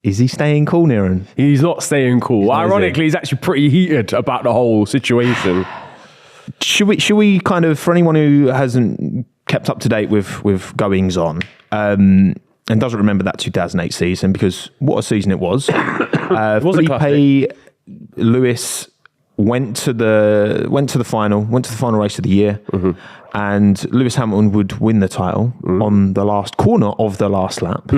Is he staying cool, Niran? He's not staying cool. Ironically, he's actually pretty heated about the whole situation. Should we kind of, for anyone who hasn't kept up to date with goings on, and doesn't remember that 2008 season, because what a season it was. Felipe Lewis went to the final race of the year, and Lewis Hamilton would win the title on the last corner of the last lap.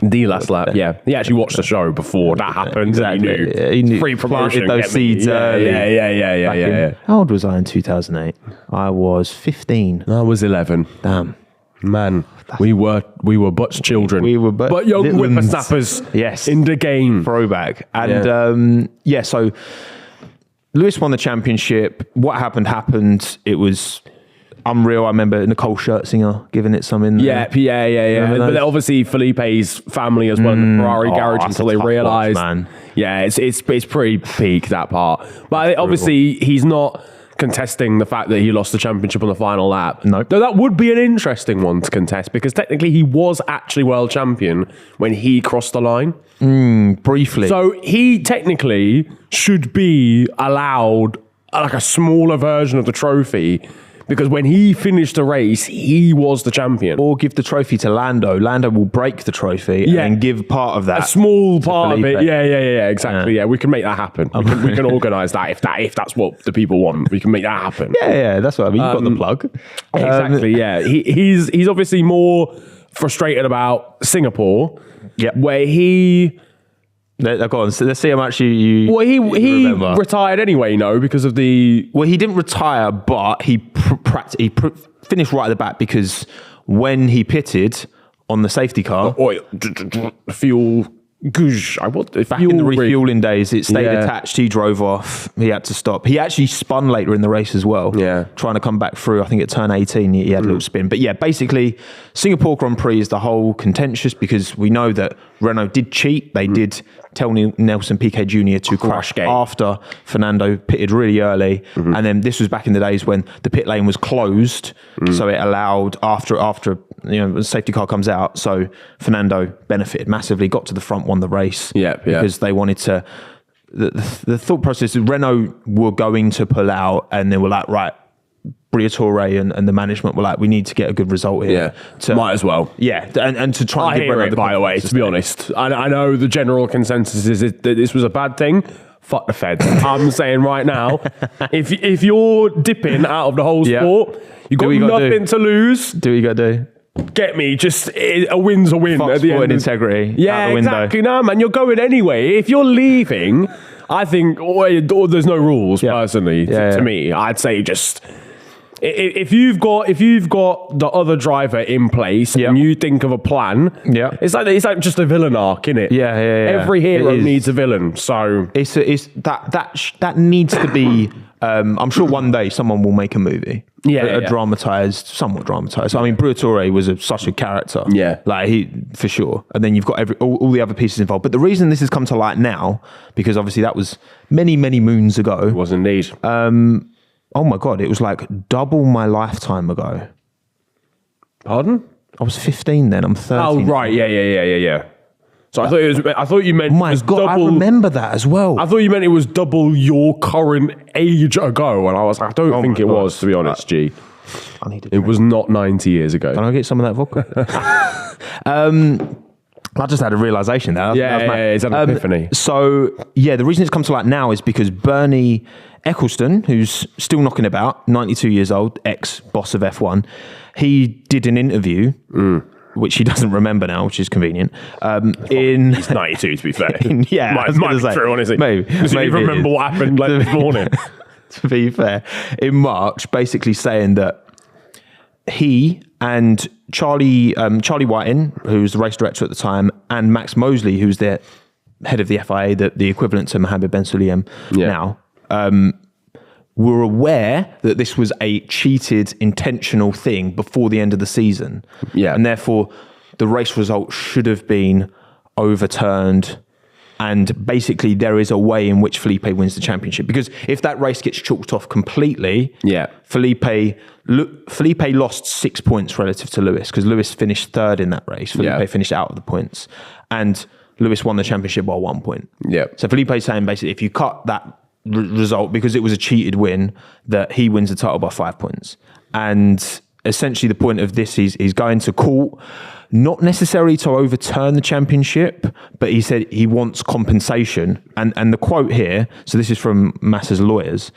The last lap, yeah. He actually watched the show before that happened. Exactly. He knew. Pre-promotion. Planted those seeds early. Yeah. How old was I in 2008? I was 15. I was 11. Damn. Man, we were but children. We were but young villains. whippersnappers. Yes. In the game. Throwback. And so Lewis won the championship. What happened. It was unreal. I remember Nicole Scherzinger giving it some in there. Yeah. But obviously Felipe's family as well in the Ferrari garage until they realised. Yeah, it's pretty peak, that part. But obviously he's not contesting the fact that he lost the championship on the final lap. No. Though that would be an interesting one to contest, because technically he was actually world champion when he crossed the line. Briefly. So he technically should be allowed like a smaller version of the trophy, because when he finished the race, he was the champion. Or give the trophy to Lando. Lando will break the trophy and give part of that. A small part of it. Yeah, exactly. Yeah, we can make that happen. We can organise that if that's what the people want. We can make that happen. Yeah, that's what I mean. You've got the plug. Exactly, yeah. He's obviously more frustrated about Singapore, where he... Go on. So let's see how much you he remember. Retired anyway, because of the... Well, he didn't retire, but he finished right at the back, because when he pitted on the safety car... fuel... Back in the refueling days, it stayed attached. He drove off. He had to stop. He actually spun later in the race as well. Yeah. Trying to come back through. I think at turn 18, he had a little spin. But yeah, basically, Singapore Grand Prix is the whole contentious, because we know that Renault did cheat. They did tell Nelson Piquet Jr. to crash after Fernando pitted really early. And then this was back in the days when the pit lane was closed. So it allowed, after the safety car comes out, so Fernando benefited massively, got to the front, won the race. Because they wanted to... The thought process is Renault were going to pull out, and they were like, right, Briatore and the management were like, we need to get a good result here. Might as well. Yeah, and to try and give Renault it, by the way, to be honest. I know the general consensus is that this was a bad thing. Fuck the feds. I'm saying right now, if you're dipping out of the whole sport, you've got nothing to lose. Do what you got to do. Get me, just a win's a win. Fox at the end. Integrity. Yeah, out the exactly. No, man, you're going anyway. If you're leaving, I think there's no rules. Personally, to me, I'd say just if you've got the other driver in place and you think of a plan, it's like just a villain arc, isn't it? Yeah. Every hero needs a villain, so it's that needs to be. I'm sure one day someone will make a movie. Somewhat dramatized. I mean, Briatore was such a character. Yeah. Like for sure. And then you've got all the other pieces involved. But the reason this has come to light now, because obviously that was many, many moons ago. It was indeed. Oh my God, it was like double my lifetime ago. Pardon? I was 15 then, I'm 13. Oh, right. Yeah. So I thought you meant. Oh my God, double, I remember that as well. I thought you meant it was double your current age ago, and I was like, I don't think it was, to be honest, G. I need it was not 90 years ago. Can I get some of that vodka? I just had a realization there. It's an epiphany. So the reason it's come to light now is because Bernie Ecclestone, who's still knocking about, 92 years old, ex-boss of F1, he did an interview. Which he doesn't remember now, which is convenient. He's 92, to be fair. Might be true, honestly. Maybe. Doesn't even remember what happened this morning. To be fair, in March, basically saying that he and Charlie Whiting, who was the race director at the time, and Max Mosley, who's the head of the FIA, the equivalent to Mohammed Ben Sulayem now, were aware that this was a cheated, intentional thing before the end of the season. Yeah. And therefore, the race result should have been overturned. And basically, there is a way in which Felipe wins the championship. Because if that race gets chalked off completely, Felipe lost 6 points relative to Lewis, because Lewis finished third in that race. Felipe finished out of the points. And Lewis won the championship by 1 point. Yeah. So Felipe's saying basically if you cut that result because it was a cheated win, that he wins the title by 5 points. And essentially the point of this is he's going to court, not necessarily to overturn the championship, but he said he wants compensation. And the quote here, so this is from Massa's lawyers,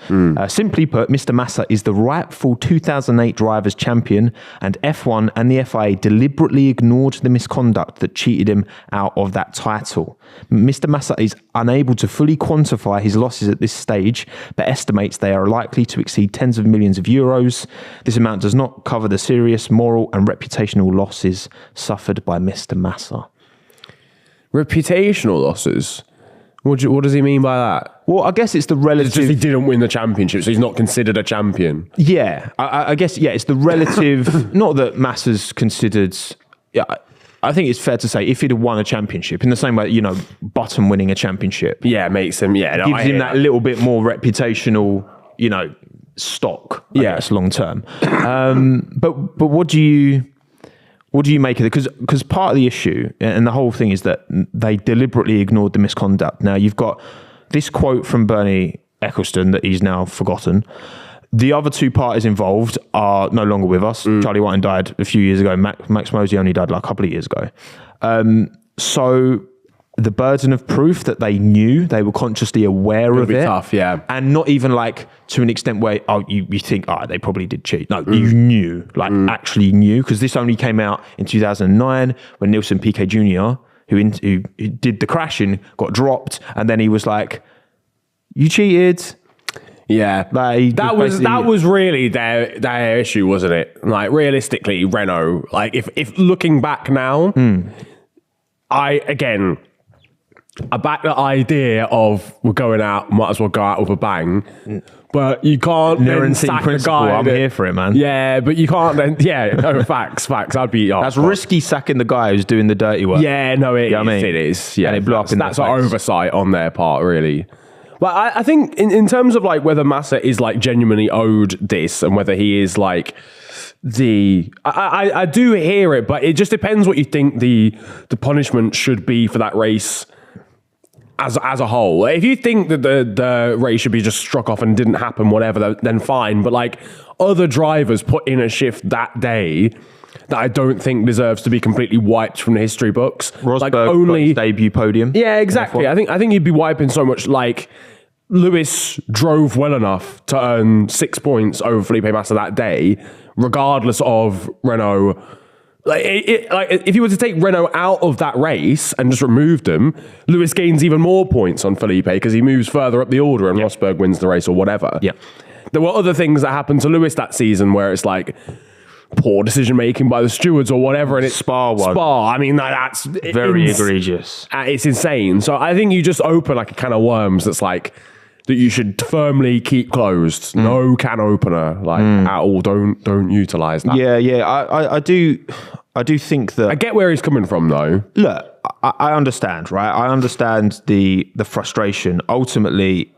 simply put, Mr. Massa is the rightful 2008 Drivers' Champion, and F1 and the FIA deliberately ignored the misconduct that cheated him out of that title. Mr. Massa is unable to fully quantify his losses at this stage, but estimates they are likely to exceed tens of millions of euros. This amount does not cover the serious moral and reputational losses suffered by Mr. Massa. Reputational losses? What does he mean by that? Well, I guess it's the relative... It's just he didn't win the championship, so he's not considered a champion. Yeah, I guess, yeah, it's the relative... not that Massa's considered... Yeah, I think it's fair to say if he'd have won a championship, in the same way, Button winning a championship... Yeah, makes him... Yeah, gives him that little bit more reputational, stock, I guess, long term. But what do you make of it? Because part of the issue and the whole thing is that they deliberately ignored the misconduct. Now you've got this quote from Bernie Ecclestone that he's now forgotten. The other two parties involved are no longer with us. Charlie Whiting died a few years ago. Max Mosley only died like a couple of years ago. So the burden of proof that they knew, they were consciously aware of it. Tough, yeah. And not even like to an extent where, you think, they probably did cheat. No, you knew, actually knew, because this only came out in 2009 when Nelson Piquet Jr., who did the crashing, got dropped. And then he was like, you cheated. Yeah, that was really their issue, wasn't it? Like realistically, Renault. Like if looking back now, I back the idea of we're going out, might as well go out with a bang. But you can't then sack the guy. I'm here for it, man. Yeah, but you can't then. Yeah, no, facts. I'd be. That's risky sacking the guy who's doing the dirty work. Yeah, no, it is. Yeah, and it blew up in that's an oversight on their part, really. But I think in terms of like whether Massa is like genuinely owed this and whether he is like I do hear it, but it just depends what you think the punishment should be for that race as a whole. If you think that the race should be just struck off and didn't happen, whatever, then fine. But like other drivers put in a shift that day that I don't think deserves to be completely wiped from the history books. Rosberg like only got his debut podium. Yeah, exactly. I think you'd be wiping so much. Like Lewis drove well enough to earn 6 points over Felipe Massa that day, regardless of Renault. Like if you were to take Renault out of that race and just remove them, Lewis gains even more points on Felipe because he moves further up the order and Rosberg wins the race or whatever. Yeah. There were other things that happened to Lewis that season where it's like poor decision making by the stewards or whatever, and it's Spa one. I mean, that's very egregious. It's insane. So I think you just open like a can of worms that's like that you should firmly keep closed. No can opener, at all. Don't utilize that. Yeah. I do think that I get where he's coming from, though. Look, I understand, right? I understand the frustration. Ultimately,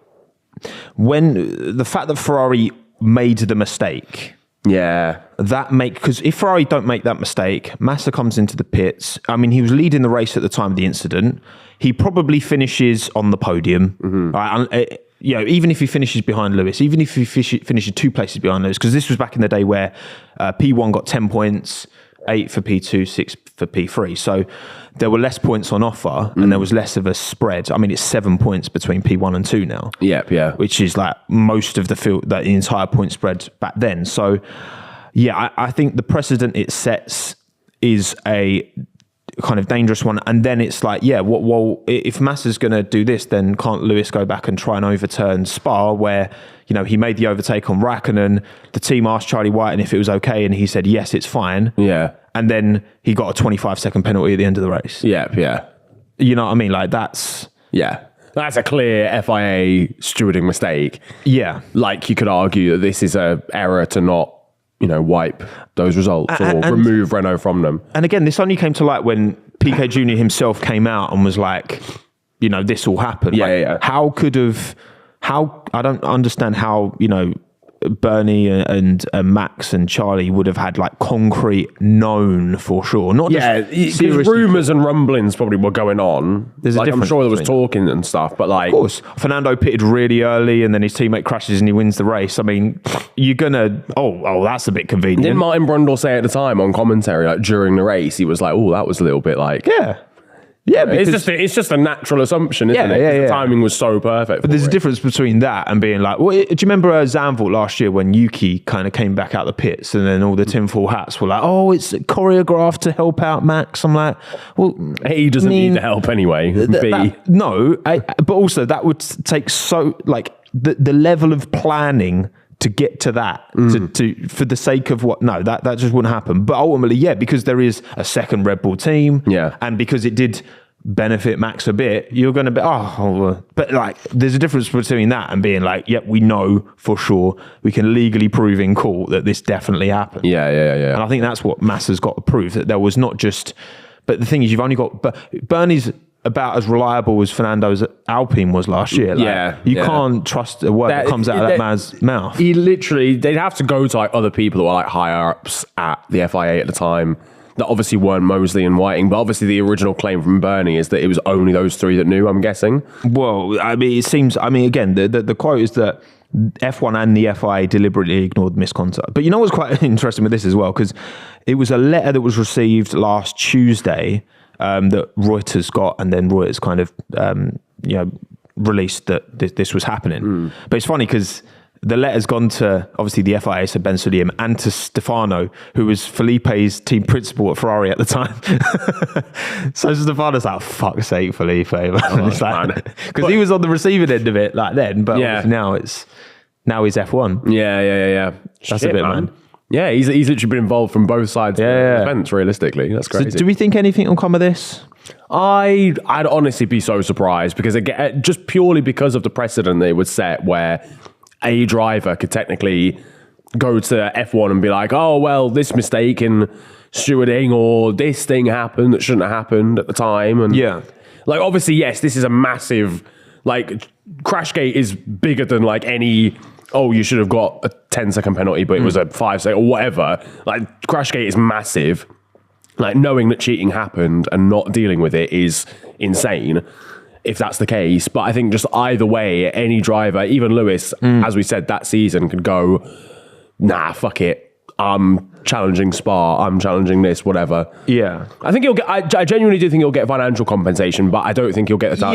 when the fact that Ferrari made the mistake. Yeah. Because if Ferrari don't make that mistake, Massa comes into the pits. I mean, he was leading the race at the time of the incident. He probably finishes on the podium. Right? Even if he finishes behind Lewis, even if he finishes 2 places behind Lewis, because this was back in the day where P1 got 10 points, 8 for P2, 6 for P3. So there were less points on offer and there was less of a spread. I mean, it's 7 points between P1 and 2 now. Yeah. Which is like most of the entire point spread back then. So yeah, I think the precedent it sets is a kind of dangerous one. And then it's like, well, if Massa's going to do this, then can't Lewis go back and try and overturn Spa where, he made the overtake on Raikkonen. The team asked Charlie Whiting if it was okay and he said, yes, it's fine. Yeah. And then he got a 25-second penalty at the end of the race. Yeah. You know what I mean? Like that's... Yeah. That's a clear FIA stewarding mistake. Yeah. Like you could argue that this is a error to not, wipe those results or remove Renault from them. And again, this only came to light when Piquet Jr. himself came out and was like, this all happened. Yeah. I don't understand how, Bernie and Max and Charlie would have had like concrete known for sure. Not just rumours and rumblings probably were going on. There's a difference. I'm sure there was talking and stuff, but like, of course, Fernando pitted really early, and then his teammate crashes and he wins the race. I mean, you're gonna that's a bit convenient. Didn't Martin Brundle say at the time on commentary, like during the race, he was like, "Oh, that was a little bit like." Yeah, because it's just a natural assumption, isn't it? Yeah. The timing was so perfect. But there's a difference between that and being like, well, do you remember Zandvoort last year when Yuki kind of came back out the pits and then all the tinfoil hats were like, oh, it's choreographed to help out Max? I'm like, well, he doesn't need the help anyway. But also that would take so like the level of planning to get to that to for the sake of what? No, that just wouldn't happen. But ultimately, because there is a second Red Bull team, and because it did benefit Max a bit, you're going to be but like there's a difference between that and being like, we know for sure, we can legally prove in court that this definitely happened. And I think that's what Massa's got to prove, that there was not just. But the thing is, you've only got. But Bernie's about as reliable as Fernando's Alpine was last year. You can't trust a word that comes out of that man's mouth. He literally, they'd have to go to like other people who are like higher ups at the FIA at the time that obviously weren't Mosley and Whiting, but obviously the original claim from Bernie is that it was only those three that knew, I'm guessing. Well, I mean, it seems, again, the quote is that F1 and the FIA deliberately ignored misconduct. But you know what's quite interesting with this as well, because it was a letter that was received last Tuesday that Reuters got, and then Reuters kind of released that this was happening. But it's funny because the letter's gone to obviously the FIA, so Ben Sulayem, and to Stefano, who was Felipe's team principal at Ferrari at the time. So Stefano's like, fuck's sake, Felipe, because he was on the receiving end of it like then, but now he's F1. Yeah. That's a bit, man. Yeah, he's literally been involved from both sides of the fence, realistically. That's crazy. So do we think anything will come of this? I'd honestly be so surprised, because again, just purely because of the precedent they would set, where a driver could technically go to F1 and be like, oh, well, this mistake in stewarding or this thing happened that shouldn't have happened at the time. And like, obviously, yes, this is a massive, like, Crashgate is bigger than like any, you should have got a 10-second penalty, but it was a 5-second or whatever. Like, Crashgate is massive. Like, knowing that cheating happened and not dealing with it is insane, if that's the case. But I think just either way, any driver, even Lewis, as we said, that season could go, nah, fuck it. I'm challenging Spa. I'm challenging this, whatever. Yeah. I think he'll get, I genuinely do think he'll get financial compensation, but I don't think he'll get the title.